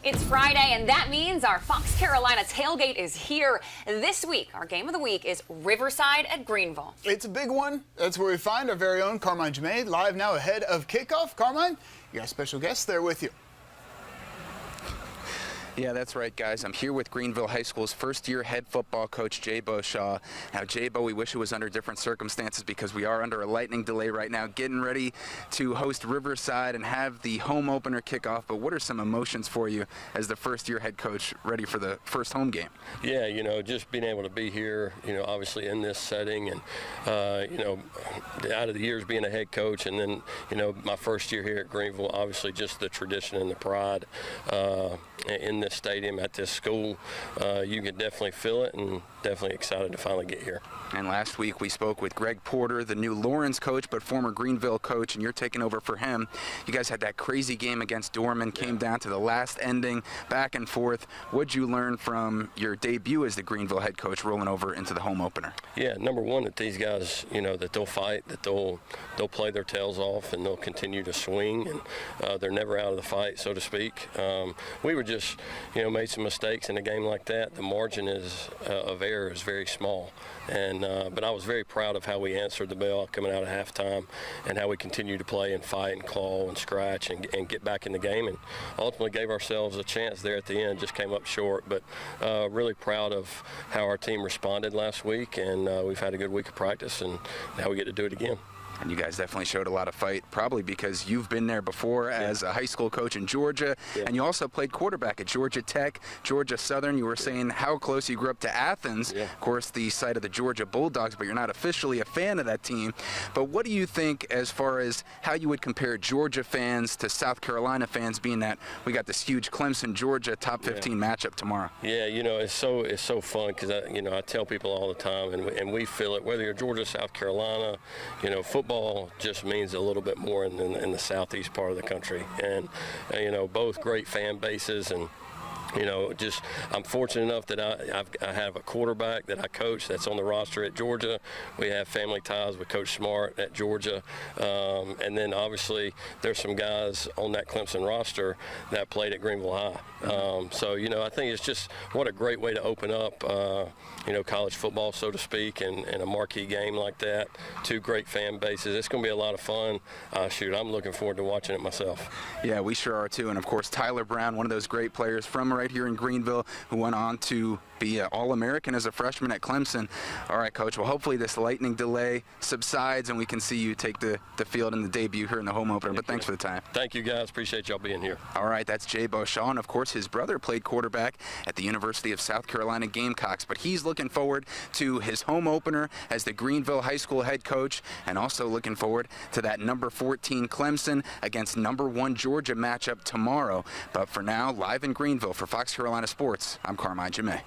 It's Friday, and that means our Fox Carolina tailgate is here. This week, our game of the week is Riverside at Greenville. It's a big one. That's where we find our very own Carmine Gemei, live now ahead of kickoff. Carmine, you got a special guest there with you. Yeah, that's right, guys. I'm here with Greenville High School's first-year head football coach, Jaybo. Now, Jaybo, we wish it was under different circumstances because we are under a lightning delay right now, getting ready to host Riverside and have the home opener kickoff. But what are some emotions for you as the first-year head coach ready for the first home game? Yeah, just being able to be here, obviously in this setting and, out of the years being a head coach and then, my first year here at Greenville, obviously just the tradition and the pride in this stadium at this school, you can definitely feel it and definitely excited to finally get here. And last week we spoke with Greg Porter, the new Lawrence coach but former Greenville coach, and you're taking over for him. You guys had that crazy game against Dorman, came down to the last ending, back and forth. What'd you learn from your debut as the Greenville head coach rolling over into the home opener? Yeah, number one, that these guys, that they'll fight, that they'll play their tails off and they'll continue to swing, and they're never out of the fight, so to speak. We were just, made some mistakes in a game like that. The margin of error is very small, and but I was very proud of how we answered the bell coming out of halftime and how we continued to play and fight and claw and scratch and get back in the game, and ultimately gave ourselves a chance there at the end. Just came up short, but really proud of how our team responded last week, and we've had a good week of practice, and now we get to do it again. And you guys definitely showed a lot of fight, probably because you've been there before as a high school coach in Georgia, and you also played quarterback at Georgia Tech, Georgia Southern. You were saying how close you grew up to Athens, of course, the site of the Georgia Bulldogs, but you're not officially a fan of that team. But what do you think as far as how you would compare Georgia fans to South Carolina fans, being that we got this huge Clemson-Georgia top 15 matchup tomorrow? Yeah, it's so fun because I tell people all the time, and we feel it, whether you're Georgia, South Carolina, football just means a little bit more in the southeast part of the country, and both great fan bases, and I'm fortunate enough that I have a quarterback that I coach that's on the roster at Georgia. We have family ties with Coach Smart at Georgia, and then obviously there's some guys on that Clemson roster that played at Greenville High. So I think it's just what a great way to open up college football, so to speak, and a marquee game like that. Two great fan bases. It's going to be a lot of fun. I'm looking forward to watching it myself. Yeah, we sure are too. And of course, Tyler Brown, one of those great players from right here in Greenville, who went on to be an All-American as a freshman at Clemson. All right, Coach, well, hopefully this lightning delay subsides and we can see you take the field in the debut here in the home opener. But thanks for the time. Thank you, guys. Appreciate y'all being here. All right, that's Jaybo. And of course, his brother played quarterback at the University of South Carolina Gamecocks, but he's looking forward to his home opener as the Greenville High School head coach, and also looking forward to that number 14 Clemson against number 1 Georgia matchup tomorrow. But for now, live in Greenville for Fox Carolina Sports, I'm Carmine Gemei.